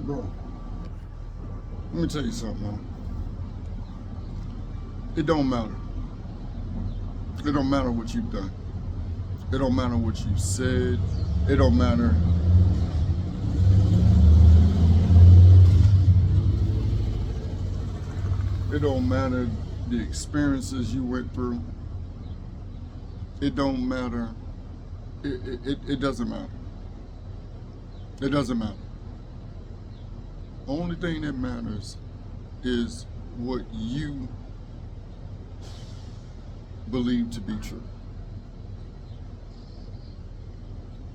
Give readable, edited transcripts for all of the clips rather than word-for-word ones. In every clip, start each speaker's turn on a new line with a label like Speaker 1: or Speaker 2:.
Speaker 1: Bro, let me tell you something, man. It don't matter. It don't matter what you've done. It don't matter what you said. It don't matter. It don't matter the experiences you went through. It don't matter. It doesn't matter. It doesn't matter. Only thing that matters is what you believe to be true.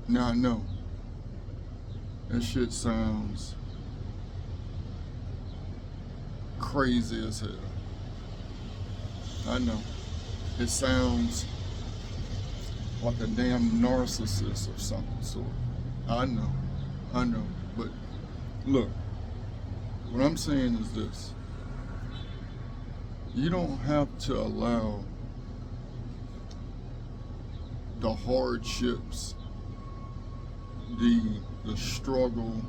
Speaker 1: Now I know that shit sounds crazy as hell. I know. It sounds like a damn narcissist of some sort. I know. But look, what I'm saying is this. You don't have to allow the hardships, the struggle,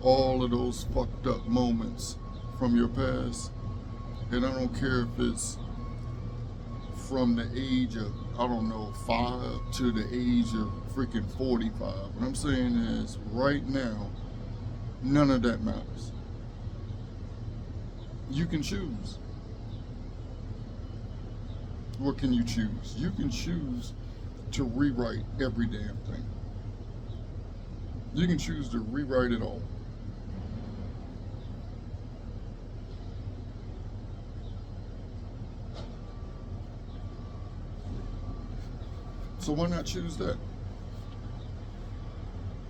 Speaker 1: all of those fucked up moments from your past. And I don't care if it's from the age of, I don't know, 5 to the age of freaking 45. What I'm saying is, right now, none of that matters. You can choose. What can you choose? You can choose to rewrite every damn thing. You can choose to rewrite it all. So why not choose that?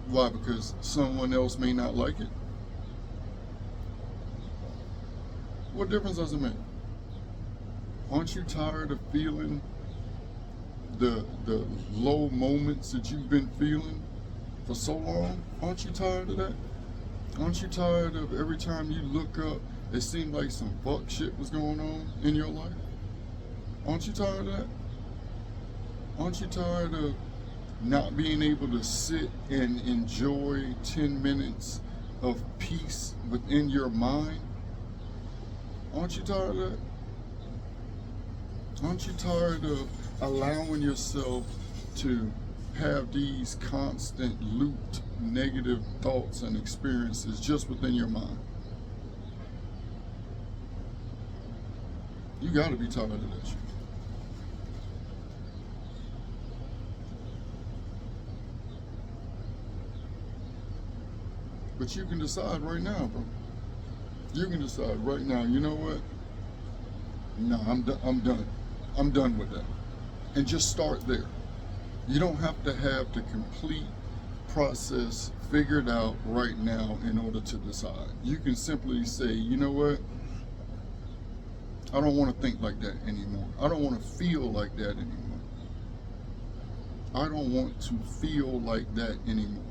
Speaker 1: Why? Because someone else may not like it? What difference does it make? Aren't you tired of feeling the low moments that you've been feeling for so long? Aren't you tired of that? Aren't you tired of every time you look up, it seemed like some fuck shit was going on in your life? Aren't you tired of that? Aren't you tired of not being able to sit and enjoy 10 minutes of peace within your mind? Aren't you tired of that? Aren't you tired of allowing yourself to have these constant looped negative thoughts and experiences just within your mind? You gotta be tired of that shit. But you can decide right now, bro. You can decide right now, you know what? No, I'm done. I'm done with that. And just start there. You don't have to have the complete process figured out right now in order to decide. You can simply say, you know what? I don't want to think like that anymore. I don't want to feel like that anymore. I don't want to feel like that anymore.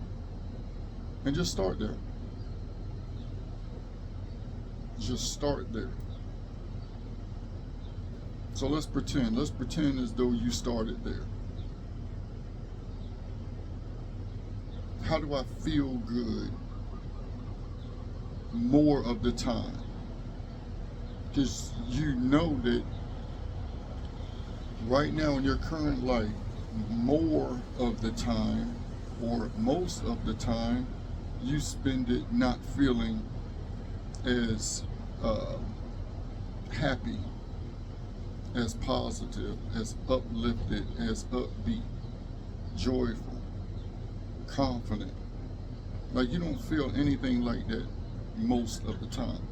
Speaker 1: And just start there. Just start there. So let's pretend as though you started there. How do I feel good more of the time? Because you know that right now in your current life, more of the time, or most of the time, you spend it not feeling as happy, as positive, as uplifted, as upbeat, joyful, confident. Like, you don't feel anything like that most of the time.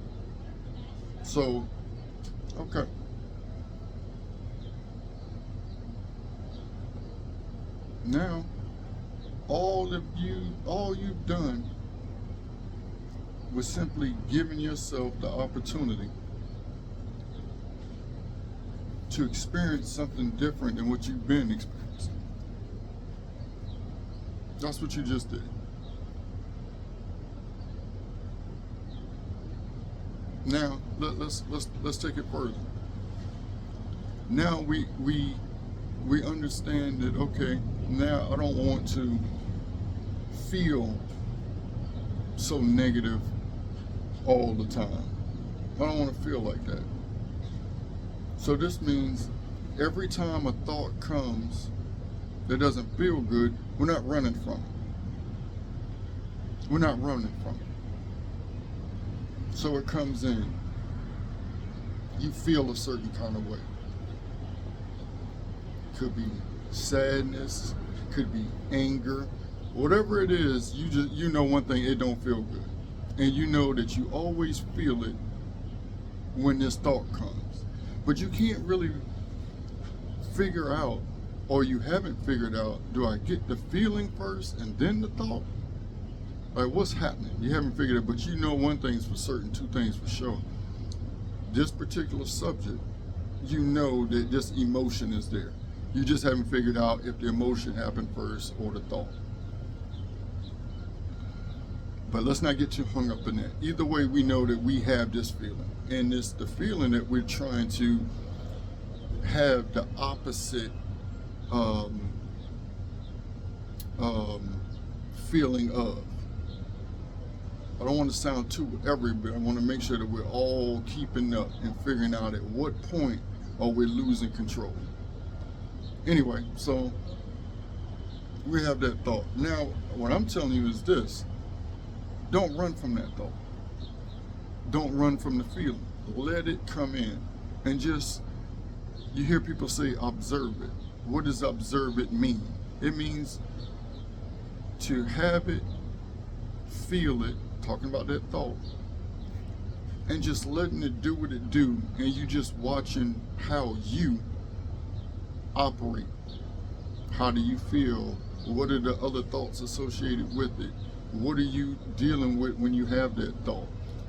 Speaker 1: So, okay. Now, all you've done was simply giving yourself the opportunity to experience something different than what you've been experiencing. That's what you just did. Now let's take it further. Now we understand that, okay, now I don't want to feel so negative all the time. I don't want to feel like that. So this means every time a thought comes that doesn't feel good, we're not running from it. We're not running from it. So it comes in. You feel a certain kind of way. Could be sadness, could be anger, whatever it is. You know one thing, it don't feel good, and you know that you always feel it when this thought comes, but you can't really figure out, or you haven't figured out, do I get the feeling first and then the thought? Like, what's happening? You haven't figured it, but you know one thing's for certain, two things for sure. This particular subject, you know that this emotion is there. You just haven't figured out if the emotion happened first or the thought. But let's not get too hung up in that. Either way, we know that we have this feeling. And it's the feeling that we're trying to have the opposite feeling of. I don't want to sound too but I want to make sure that we're all keeping up and figuring out at what point are we losing control. Anyway, so we have that thought. Now, what I'm telling you is this. Don't run from that thought. Don't run from the feeling. Let it come in. And just, you hear people say observe it. What does observe it mean? It means to have it, feel it, talking about that thought, and just letting it do what it do, and you just watching how you operate. How do you feel? What are the other thoughts associated with it? What are you dealing with when you have that thought?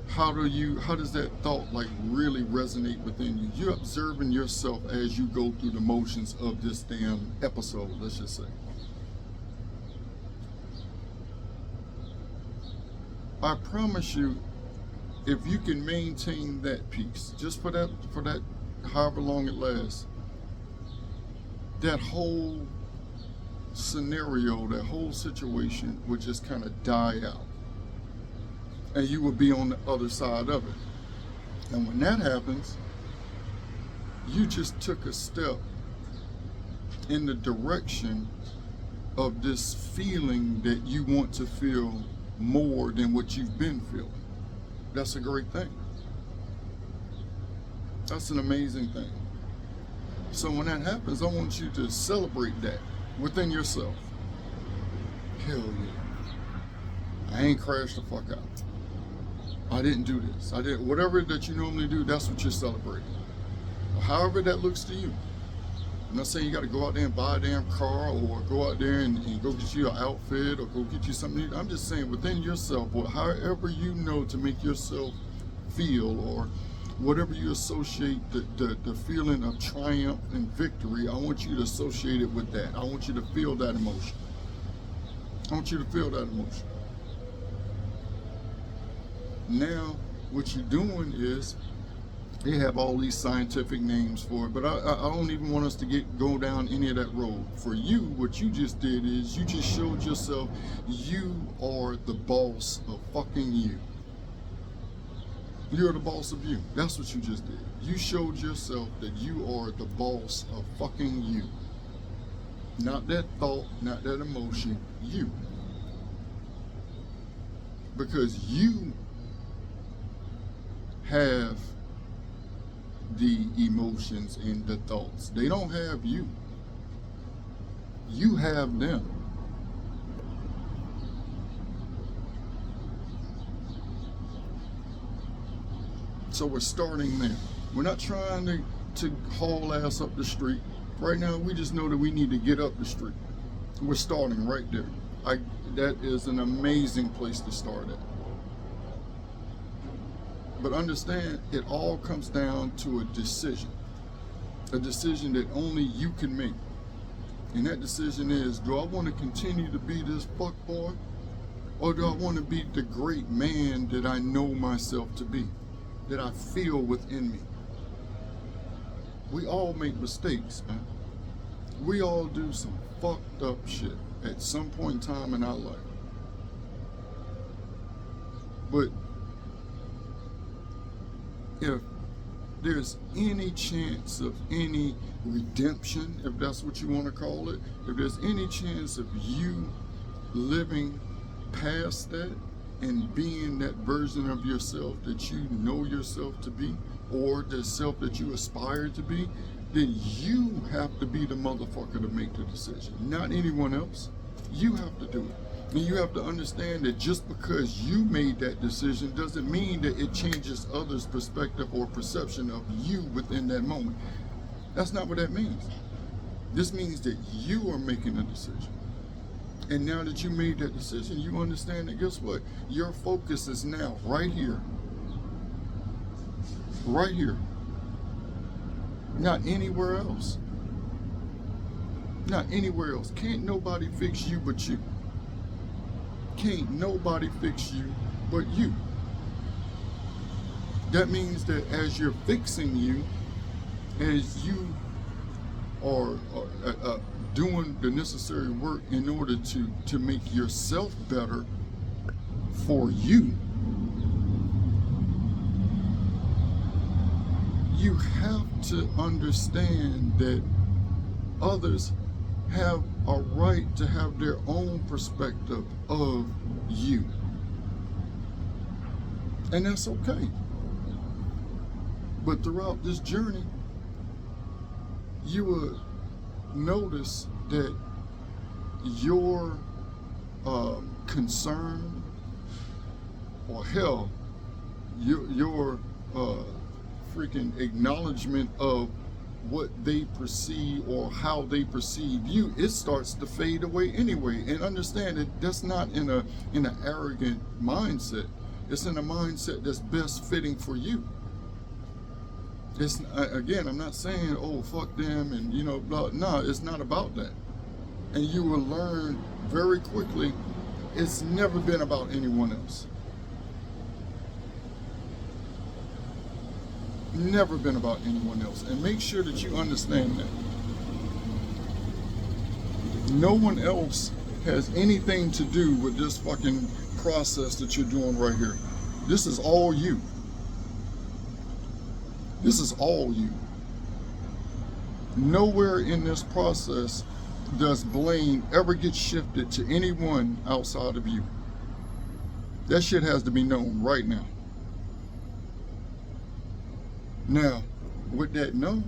Speaker 1: How does that thought like really resonate within you? You're observing yourself as you go through the motions of this damn episode, let's just say. I promise you, if you can maintain that peace, just for that however long it lasts, that whole scenario, that whole situation would just kind of die out. And you will be on the other side of it. And when that happens, you just took a step in the direction of this feeling that you want to feel more than what you've been feeling. That's a great thing. That's an amazing thing. So when that happens, I want you to celebrate that within yourself. Hell yeah. I ain't crashed the fuck out. I didn't do this. I did whatever that you normally do, that's what you're celebrating. However that looks to you. I'm not saying you got to go out there and buy a damn car or go out there and go get you an outfit or go get you something. I'm just saying within yourself, or however you know to make yourself feel, or whatever you associate the feeling of triumph and victory, I want you to associate it with that. I want you to feel that emotion. I want you to feel that emotion. Now, what you're doing is, they have all these scientific names for it, but I don't even want us to go down any of that road. For you, what you just did is you just showed yourself you are the boss of fucking you. You're the boss of you. That's what you just did. You showed yourself that you are the boss of fucking you. Not that thought, not that emotion, you. Because you have the emotions and the thoughts. They don't have you. You have them. So we're starting there. We're not trying to haul ass up the street. Right now, we just know that we need to get up the street. We're starting right there. That is an amazing place to start at. But understand, it all comes down to a decision that only you can make. And that decision is, do I want to continue to be this fuckboy? Or do I want to be the great man that I know myself to be, that I feel within me? We all make mistakes, man. We all do some fucked up shit at some point in time in our life. But if there's any chance of any redemption, if that's what you want to call it, if there's any chance of you living past that and being that version of yourself that you know yourself to be, or the self that you aspire to be, then you have to be the motherfucker to make the decision, not anyone else. You have to do it. And you have to understand that just because you made that decision doesn't mean that it changes others' perspective or perception of you within that moment. That's not what that means. This means that you are making a decision. And now that you made that decision, you understand that, guess what? Your focus is now right here. Right here. Not anywhere else. Not anywhere else. Can't nobody fix you but you. Can't nobody fix you but you. That means that as you're fixing you, as you are doing the necessary work in order to make yourself better for you, you have to understand that others have a right to have their own perspective of you. And that's okay. But throughout this journey, you will notice that your concern, or hell, your freaking acknowledgement of what they perceive or how they perceive you, it starts to fade away anyway. And understand that that's not in an arrogant mindset. It's in a mindset that's best fitting for you. It's, again, I'm not saying, oh, fuck them and, you know, blah. No, it's not about that. And you will learn very quickly, it's never been about anyone else. Never been about anyone else. And make sure that you understand that. No one else has anything to do with this fucking process that you're doing right here. This is all you. This is all you. Nowhere in this process does blame ever get shifted to anyone outside of you. That shit has to be known right now. Now, with that known,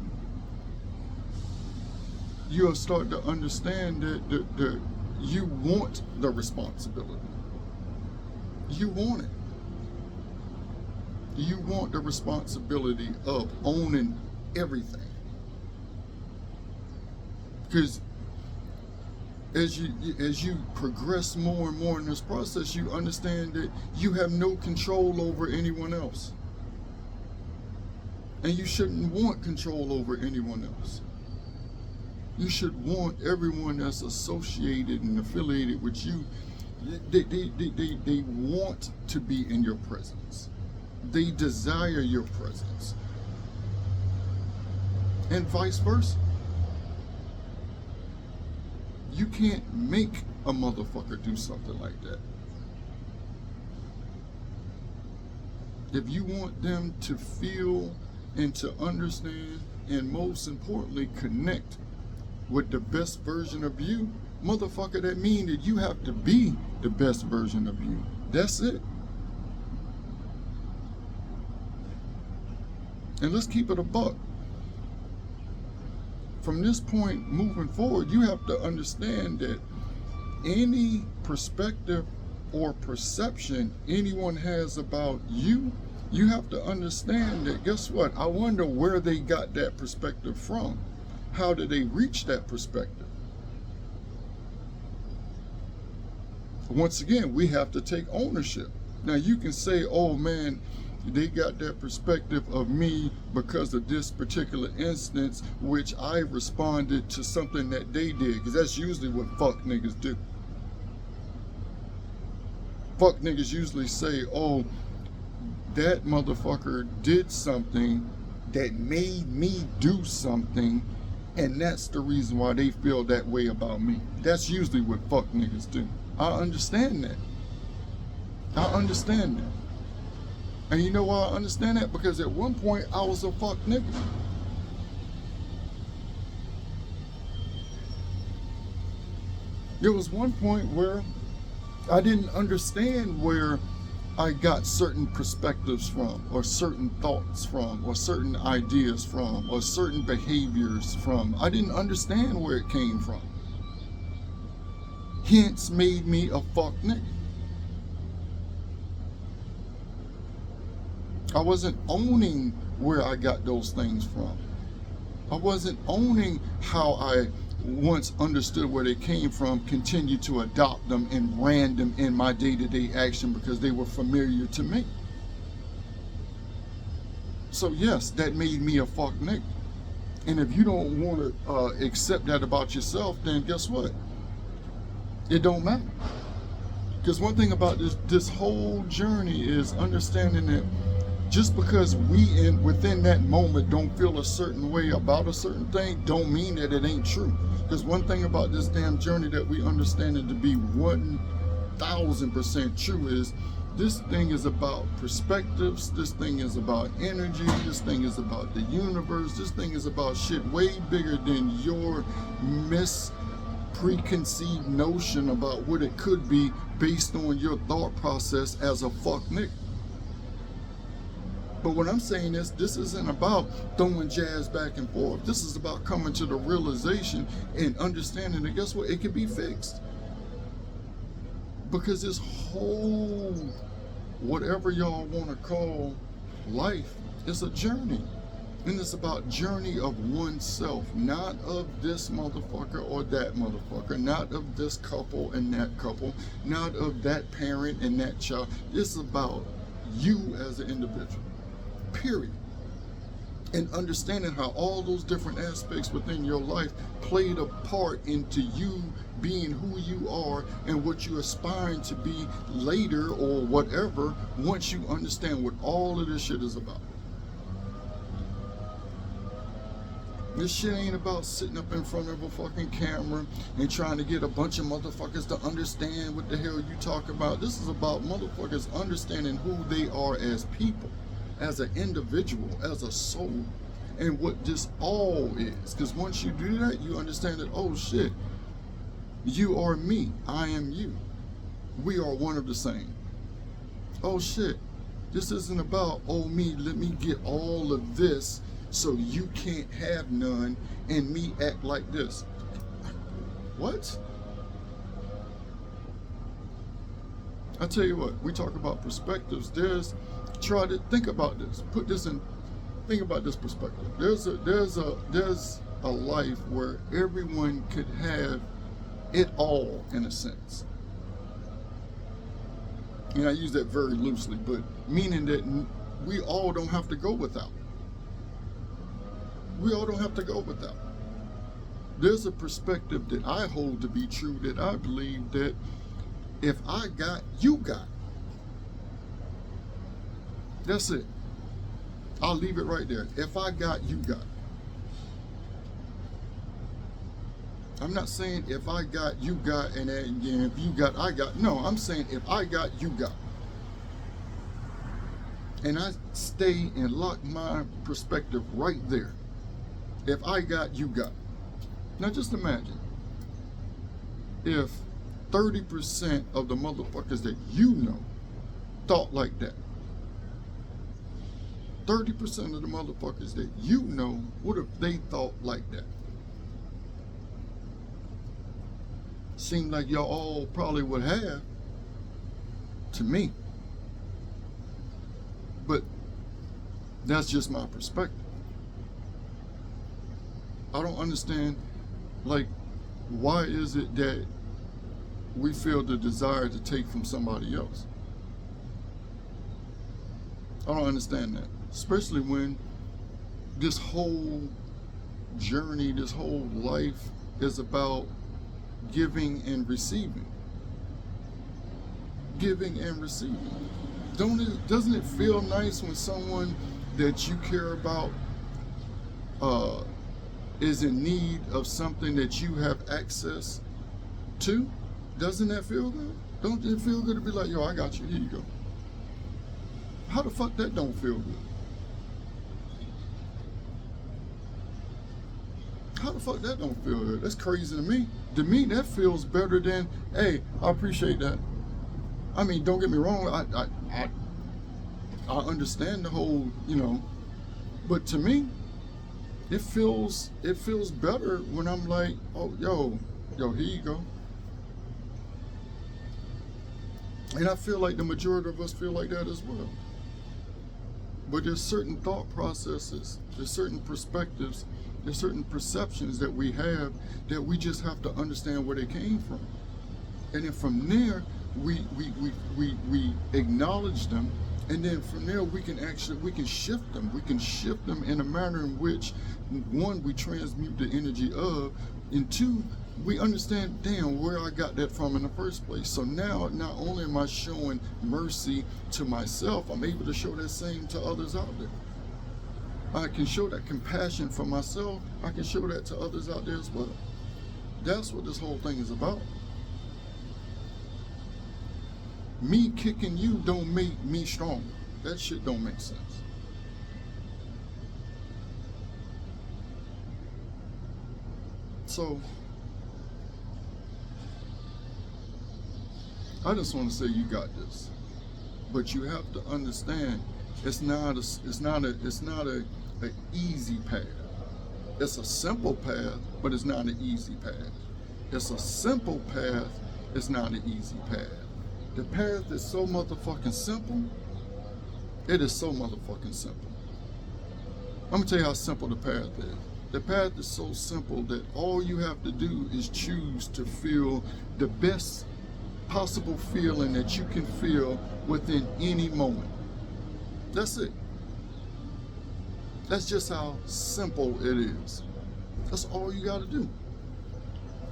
Speaker 1: you'll start to understand that you want the responsibility. You want it. You want the responsibility of owning everything. Because as you progress more and more in this process, you understand that you have no control over anyone else. And you shouldn't want control over anyone else. You should want everyone that's associated and affiliated with you, they want to be in your presence. They desire your presence. And vice versa. You can't make a motherfucker do something like that. If you want them to feel and to understand, and most importantly, connect with the best version of you, motherfucker, that means that you have to be the best version of you. That's it. And let's keep it a buck. From this point moving forward, you have to understand that any perspective or perception anyone has about you, you have to understand that, guess what? I wonder where they got that perspective from. How did they reach that perspective? Once again, we have to take ownership. Now, you can say, oh man, they got that perspective of me because of this particular instance, which I responded to something that they did, because that's usually what fuck niggas do. Fuck niggas usually say, oh, that motherfucker did something that made me do something, and that's the reason why they feel that way about me. That's usually what fuck niggas do. I understand that. I understand that. And you know why I understand that? Because at one point I was a fuck nigga. There was one point where I didn't understand where I got certain perspectives from, or certain thoughts from, or certain ideas from, or certain behaviors from. I didn't understand where it came from. Hence made me a fuck nigga. I wasn't owning where I got those things from. I wasn't owning how I once understood where they came from, continued to adopt them and ran them in my day-to-day action because they were familiar to me. So yes, that made me a fuck nigga. And if you don't want to accept that about yourself, then guess what? It don't matter. Because one thing about this whole journey is understanding that just because we within that moment don't feel a certain way about a certain thing, don't mean that it ain't true. Because one thing about this damn journey that we understand it to be 1000% true is this thing is about perspectives, this thing is about energy, this thing is about the universe, this thing is about shit way bigger than your preconceived notion about what it could be based on your thought process as a fuck nigga. But what I'm saying is, this isn't about throwing jazz back and forth. This is about coming to the realization and understanding that, guess what? It can be fixed. Because this whole, whatever y'all want to call life, is a journey. And it's about journey of oneself, not of this motherfucker or that motherfucker, not of this couple and that couple, not of that parent and that child. It's about you as an individual. Period. And understanding how all those different aspects within your life played a part into you being who you are and what you're aspiring to be later or whatever, once you understand what all of this shit is about. This shit ain't about sitting up in front of a fucking camera and trying to get a bunch of motherfuckers to understand what the hell you talk about. This is about motherfuckers understanding who they are as people, as an individual, as a soul, and what this all is. Because once you do that, you understand that, oh shit, you are me, I am you. We are one of the same. Oh shit, this isn't about, oh me, let me get all of this so you can't have none and me act like this. What? I tell you what, we talk about perspectives. Try to think about this. Think about this perspective. There's a life where everyone could have it all, in a sense. And I use that very loosely, but meaning that we all don't have to go without. We all don't have to go without. There's a perspective that I hold to be true, that I believe that if I got, you got. That's it. I'll leave it right there. If I got, you got. I'm not saying if I got, you got, and if you got, I got. No, I'm saying if I got, you got. And I stay and lock my perspective right there. If I got, you got. Now just imagine if 30% of the motherfuckers that you know thought like that. 30% of the motherfuckers that you know, what if they thought like that? Seemed like y'all all probably would have, to me. But that's just my perspective. I don't understand, like, why is it that we feel the desire to take from somebody else? I don't understand that. Especially when this whole journey, this whole life is about giving and receiving. Giving and receiving. Doesn't it feel nice when someone that you care about is in need of something that you have access to? Doesn't that feel good? Don't it feel good to be like, yo, I got you, here you go. How the fuck that don't feel good? How the fuck that don't feel good? That's crazy to me. To me, that feels better than, hey, I appreciate that. I mean, don't get me wrong. I understand the whole, but to me, it feels better when I'm like, oh, yo, here you go. And I feel like the majority of us feel like that as well. But there's certain thought processes, there's certain perspectives, there's certain perceptions that we have that we just have to understand where they came from. And then from there, we acknowledge them, and then from there we can shift them. We can shift them in a manner in which, one, we transmute the energy of, and two, we understand, damn, where I got that from in the first place. So now, not only am I showing mercy to myself, I'm able to show that same to others out there. I can show that compassion for myself. I can show that to others out there as well. That's what this whole thing is about. Me kicking you don't make me stronger. That shit don't make sense. So, I just want to say you got this, but you have to understand it's not a easy path. It's a simple path, but it's not an easy path. It's a simple path. It's not an easy path. The path is so motherfucking simple. It is so motherfucking simple. I'm gonna tell you how simple the path is. The path is so simple that all you have to do is choose to feel the best possible feeling that you can feel within any moment. That's it. That's just how simple it is. That's all you gotta do.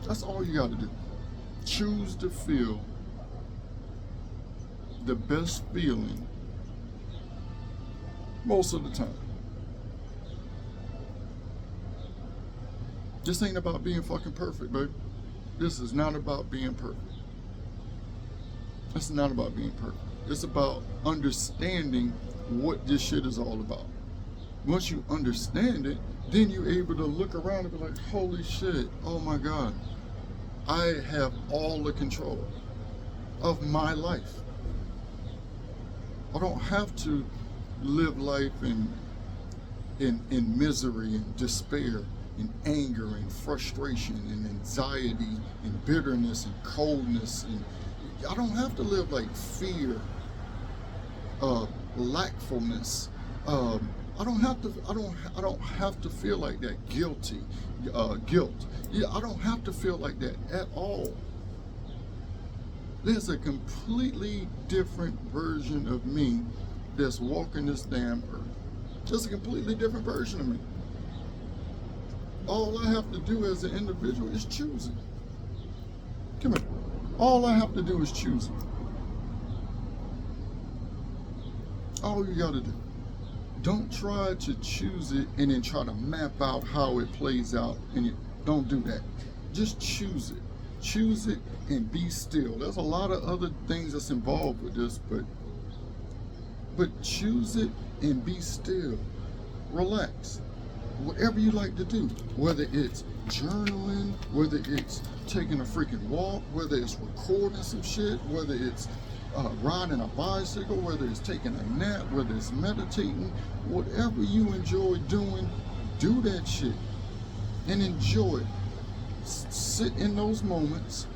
Speaker 1: That's all you gotta do. Choose to feel the best feeling most of the time. This ain't about being fucking perfect, baby. This is not about being perfect. It's not about being perfect. It's about understanding what this shit is all about. Once you understand it, then you're able to look around and be like, holy shit, oh my God, I have all the control of my life. I don't have to live life in misery and despair and anger and frustration and anxiety and bitterness and coldness. And I don't have to live like fear, lackfulness. I don't have to feel like that. Guilt. Yeah, I don't have to feel like that at all. There's a completely different version of me that's walking this damn earth. Just a completely different version of me. All I have to do as an individual is choose it. Come here. All I have to do is choose it. All you gotta do. Don't try to choose it and then try to map out how it plays out. And don't do that. Just choose it. Choose it and be still. There's a lot of other things that's involved with this, but choose it and be still. Relax. Whatever you like to do, whether it's journaling, whether it's taking a freaking walk, whether it's recording some shit, whether it's riding a bicycle, whether it's taking a nap, whether it's meditating, whatever you enjoy doing, do that shit and enjoy it. Sit in those moments.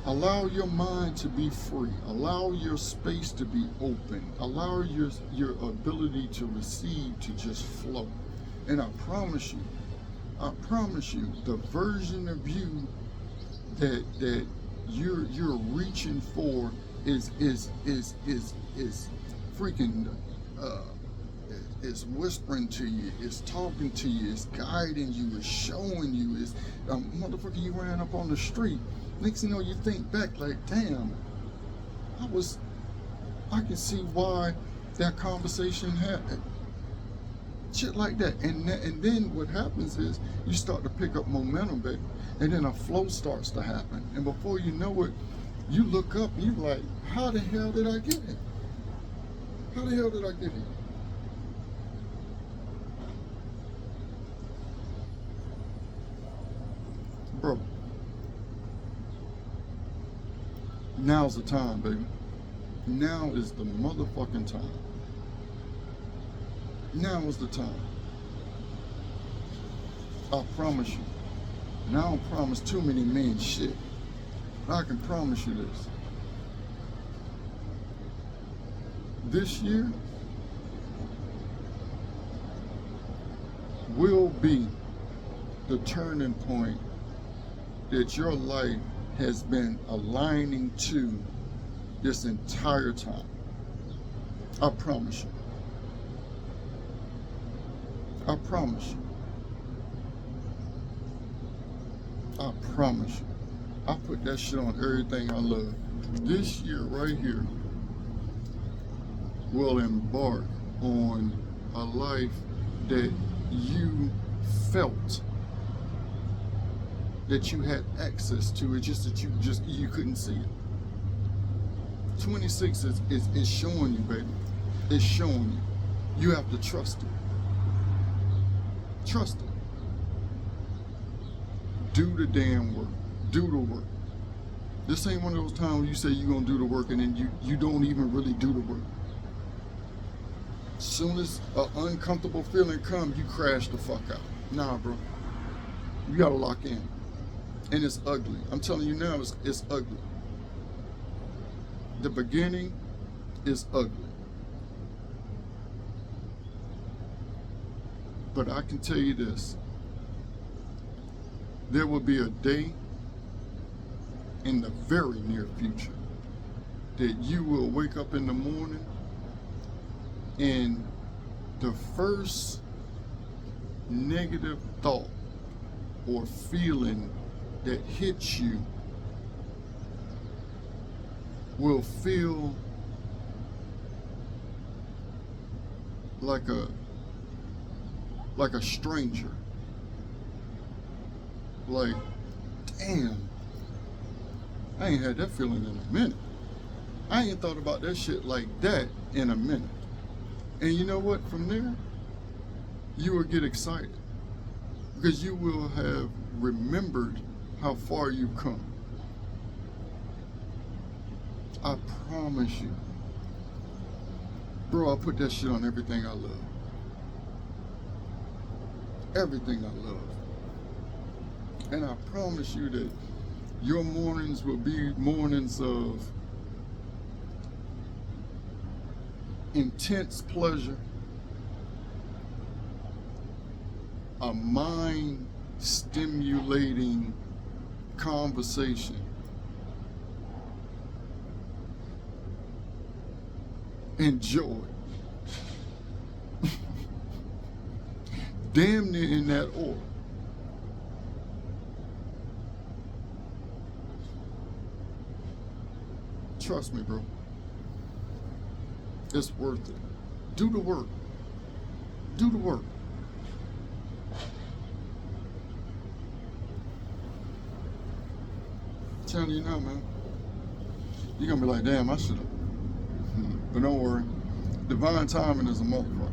Speaker 1: Allow your mind to be free. Allow your space to be open. Allow your ability to receive to just flow. And I promise you, the version of you that you're reaching for is freaking is whispering to you, is talking to you, is guiding you, is showing you, is motherfucker, you ran up on the street. Next thing you know, you think back like, damn, I can see why that conversation happened. Shit like that. And then what happens is you start to pick up momentum, baby. And then a flow starts to happen. And before you know it, you look up and you're like, how the hell did I get it? How the hell did I get here? Bro, now's the time, baby. Now is the motherfucking time. Now is the time. I promise you. And I don't promise too many men shit. But I can promise you this. This year will be the turning point that your life has been aligning to this entire time. I promise you. I promise you. I promise you. I put that shit on everything I love. This year right here will embark on a life that you felt that you had access to. It's just that you couldn't see it. 26 is showing you, baby. It's showing you. You have to trust it. Trust it. Do the damn work. Do the work. This ain't one of those times where you say you're gonna do the work and then you don't even really do the work. As soon as an uncomfortable feeling comes, you crash the fuck out. Nah, bro. You gotta lock in. And it's ugly. I'm telling you now, it's ugly. The beginning is ugly. But I can tell you this. There will be a day in the very near future that you will wake up in the morning and the first negative thought or feeling that hits you will feel like a stranger. Like, damn, I ain't had that feeling in a minute. I ain't thought about that shit like that in a minute. And you know what? From there, you will get excited because you will have remembered how far you've come. I promise you. Bro, I put that shit on everything I love. Everything I love. And I promise you that your mornings will be mornings of intense pleasure, a mind-stimulating conversation, and joy. Damn near in that order. Trust me, bro. It's worth it. Do the work. Do the work. I'm telling you now, man. You're gonna be like, damn, I should have. But don't worry. Divine timing is a motherfucker.